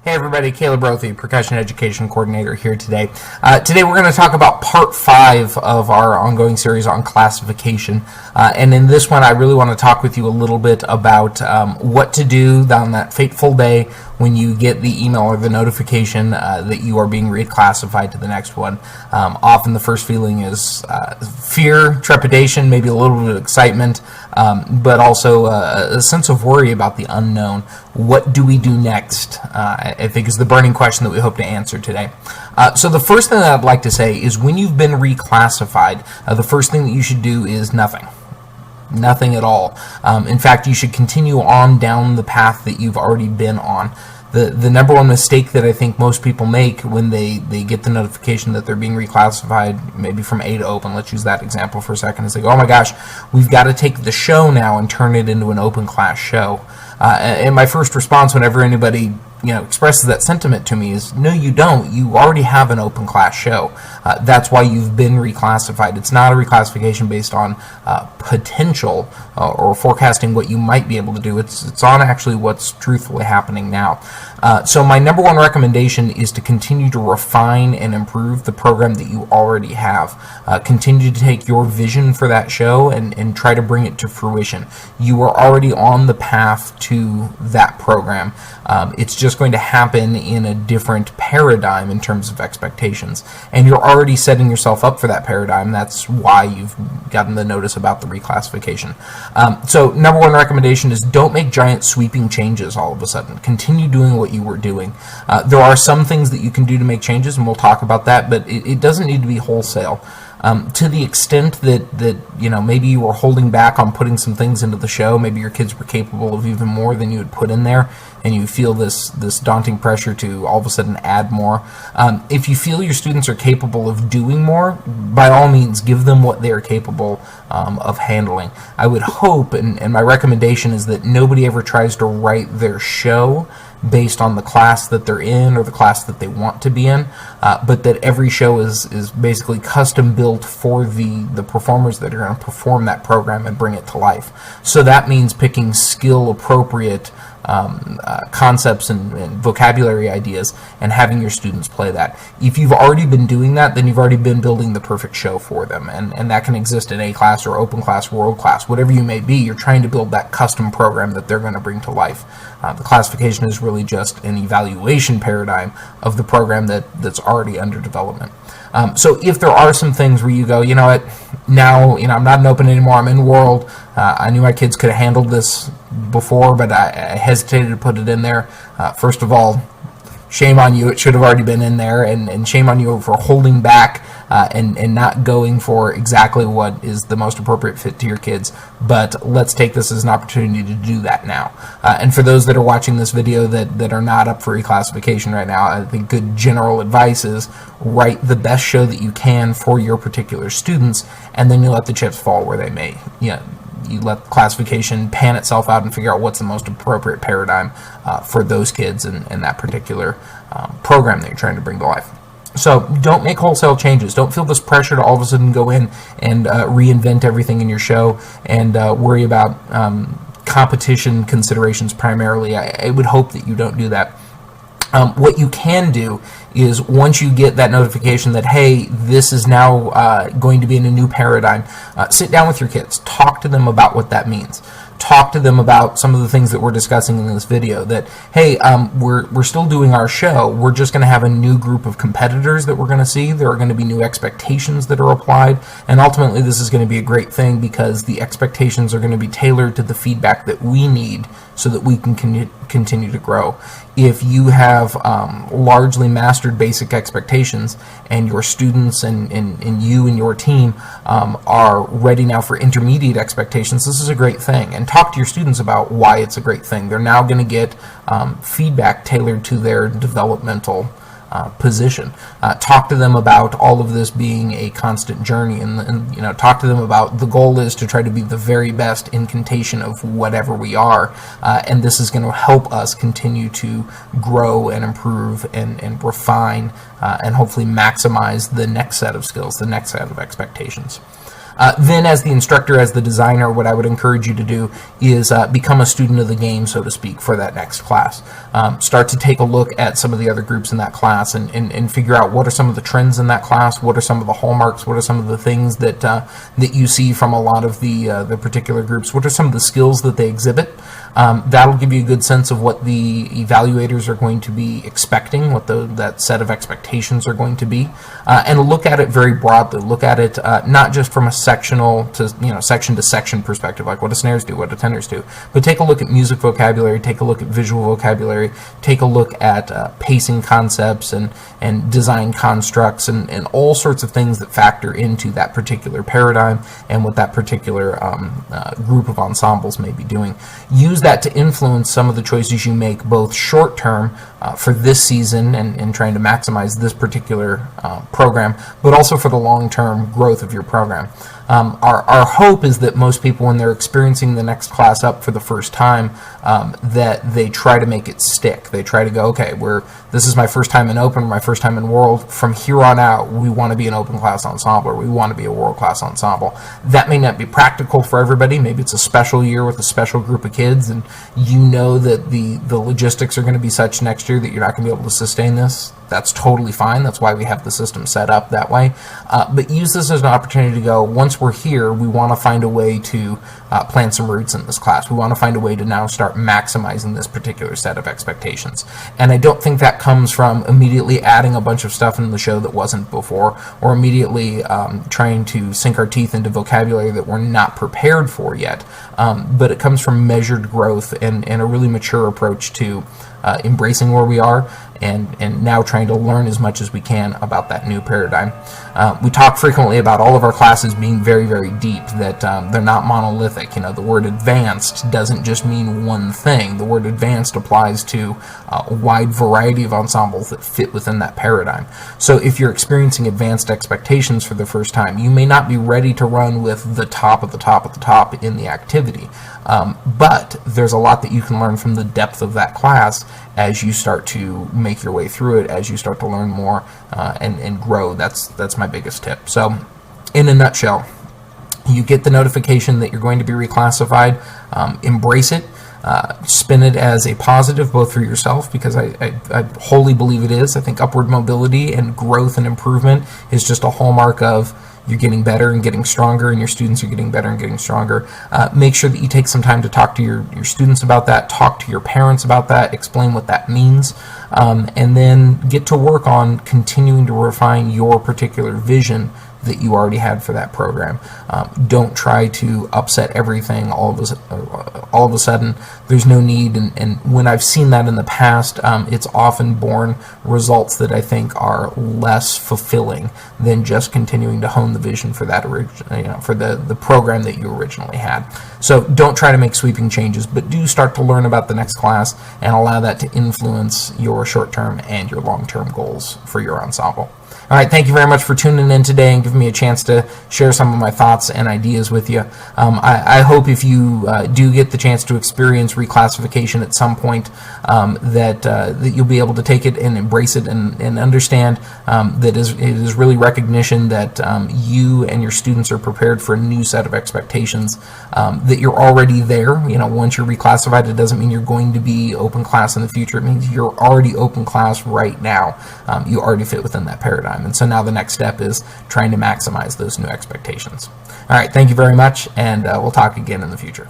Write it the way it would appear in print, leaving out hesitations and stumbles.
Hey everybody, Caleb Rothy, Percussion Education Coordinator here today. Today we're going to talk about part 5 of our ongoing series on classification. And in this one I really want to talk with you a little bit about what to do on that fateful day when you get the email or the notification that you are being reclassified to the next one. Often the first feeling is fear, trepidation, maybe a little bit of excitement, but also a sense of worry about the unknown. What do we do next? I think is the burning question that we hope to answer today. So the first thing that I'd like to say is when you've been reclassified, the first thing that you should do is nothing. Nothing at all. In fact, you should continue on down the path that you've already been on. The number one mistake that I think most people make when they get the notification that they're being reclassified, maybe from A to open, let's use that example for a second, is they go, oh my gosh, we've got to take the show now and turn it into an open class show. And my first response whenever anybody expresses that sentiment to me is, no, you don't. You already have an open class show. That's why you've been reclassified. It's not a reclassification based on potential or forecasting what you might be able to do. It's on actually what's truthfully happening now. So my number one recommendation is to continue to refine and improve the program that you already have. Continue to take your vision for that show and try to bring it to fruition. You are already on the path to that program. It's just going to happen in a different paradigm in terms of expectations. And you're already setting yourself up for that paradigm. That's why you've gotten the notice about the reclassification. So number one recommendation is don't make giant sweeping changes all of a sudden. Continue doing what you were doing. There are some things that you can do to make changes, and we'll talk about that, but it doesn't need to be wholesale. To the extent that maybe you were holding back on putting some things into the show, maybe your kids were capable of even more than you had put in there, and you feel this daunting pressure to all of a sudden add more. If you feel your students are capable of doing more, by all means give them what they are capable of handling. I would hope, and my recommendation is that nobody ever tries to write their show based on the class that they're in or the class that they want to be in, but that every show is basically custom built for the performers that are going to perform that program and bring it to life. So that means picking skill appropriate concepts and vocabulary ideas and having your students play that. If you've already been doing that, then you've already been building the perfect show for them, and that can exist in A class or open class, world class, whatever you may be. You're trying to build that custom program that they're going to bring to life. The classification is really just an evaluation paradigm of the program that's already under development. So if there are some things where you go, you know what, now I'm not in open anymore, I'm in world, I knew my kids could have handled this before, but I hesitated to put it in there. First of all, shame on you, it should have already been in there, and shame on you for holding back and not going for exactly what is the most appropriate fit to your kids. But let's take this as an opportunity to do that now. And for those that are watching this video that are not up for reclassification right now, I think good general advice is write the best show that you can for your particular students, and then you let the chips fall where they may. You let classification pan itself out and figure out what's the most appropriate paradigm for those kids and that particular program that you're trying to bring to life. So don't make wholesale changes. Don't feel this pressure to all of a sudden go in and reinvent everything in your show and worry about competition considerations primarily. I would hope that you don't do that. What you can do is once you get that notification that, hey, this is now going to be in a new paradigm, sit down with your kids. Talk to them about what that means. Talk to them about some of the things that we're discussing in this video, that, hey, we're still doing our show. We're just going to have a new group of competitors that we're going to see. There are going to be new expectations that are applied, and ultimately this is going to be a great thing because the expectations are going to be tailored to the feedback that we need so that we can continue to grow. If you have largely mastered basic expectations and your students and you and your team are ready now for intermediate expectations, this is a great thing. And talk to your students about why it's a great thing. They're now going to get feedback tailored to their developmental position. Talk to them about all of this being a constant journey, and talk to them about the goal is to try to be the very best incantation of whatever we are, and this is going to help us continue to grow and improve and refine and hopefully maximize the next set of skills, the next set of expectations. Then as the instructor, as the designer, what I would encourage you to do is become a student of the game, so to speak, for that next class. Start to take a look at some of the other groups in that class and figure out what are some of the trends in that class, what are some of the hallmarks, what are some of the things that you see from a lot of the particular groups, what are some of the skills that they exhibit. That'll give you a good sense of what the evaluators are going to be expecting, what that set of expectations are going to be, and look at it very broadly. Look at it not just from a sectional to section to section perspective, like what do snares do, what do tenors do, but take a look at music vocabulary, take a look at visual vocabulary, take a look at pacing concepts and design constructs and all sorts of things that factor into that particular paradigm and what that particular group of ensembles may be doing. Use that to influence some of the choices you make, both short term for this season and trying to maximize this particular program, but also for the long term growth of your program. Our hope is that most people, when they're experiencing the next class up for the first time, that they try to make it stick. They try to go, okay, this is my first time in Open, my first time in World. From here on out, we want to be an Open class ensemble, or we want to be a World class ensemble. That may not be practical for everybody. Maybe it's a special year with a special group of kids, and you know that the logistics are going to be such next year that you're not going to be able to sustain this. That's totally fine. That's why we have the system set up that way. But use this as an opportunity to go, once we're here, we want to find a way to plant some roots in this class. We want to find a way to now start maximizing this particular set of expectations. And I don't think that comes from immediately adding a bunch of stuff in the show that wasn't before, or immediately trying to sink our teeth into vocabulary that we're not prepared for yet. But it comes from measured growth and a really mature approach to embracing where we are and now trying to learn as much as we can about that new paradigm. We talk frequently about all of our classes being very, very deep, that they're not monolithic. The word advanced doesn't just mean one thing. The word advanced applies to a wide variety of ensembles that fit within that paradigm. So if you're experiencing advanced expectations for the first time, you may not be ready to run with the top of the top of the top in the activity. But there's a lot that you can learn from the depth of that class as you start to make your way through it, as you start to learn more and grow. That's my biggest tip. So in a nutshell, you get the notification that you're going to be reclassified. Embrace it. Spin it as a positive, both for yourself, because I wholly believe it is. I think upward mobility and growth and improvement is just a hallmark of you're getting better and getting stronger, and your students are getting better and getting stronger. Make sure that you take some time to talk to your students about that, talk to your parents about that, explain what that means, and then get to work on continuing to refine your particular vision that you already had for that program. Don't try to upset everything all of a sudden. There's no need, and when I've seen that in the past, it's often born results that I think are less fulfilling than just continuing to hone the vision for that for the program that you originally had. So don't try to make sweeping changes, but do start to learn about the next class and allow that to influence your short-term and your long-term goals for your ensemble. All right, thank you very much for tuning in today and giving me a chance to share some of my thoughts and ideas with you. I hope if you do get the chance to experience reclassification at some point, that you'll be able to take it and embrace it and understand that it is really recognition that you and your students are prepared for a new set of expectations, that you're already there. Once you're reclassified, it doesn't mean you're going to be open class in the future. It means you're already open class right now. You already fit within that paradigm. And so now the next step is trying to maximize those new expectations. All right, thank you very much, and we'll talk again in the future.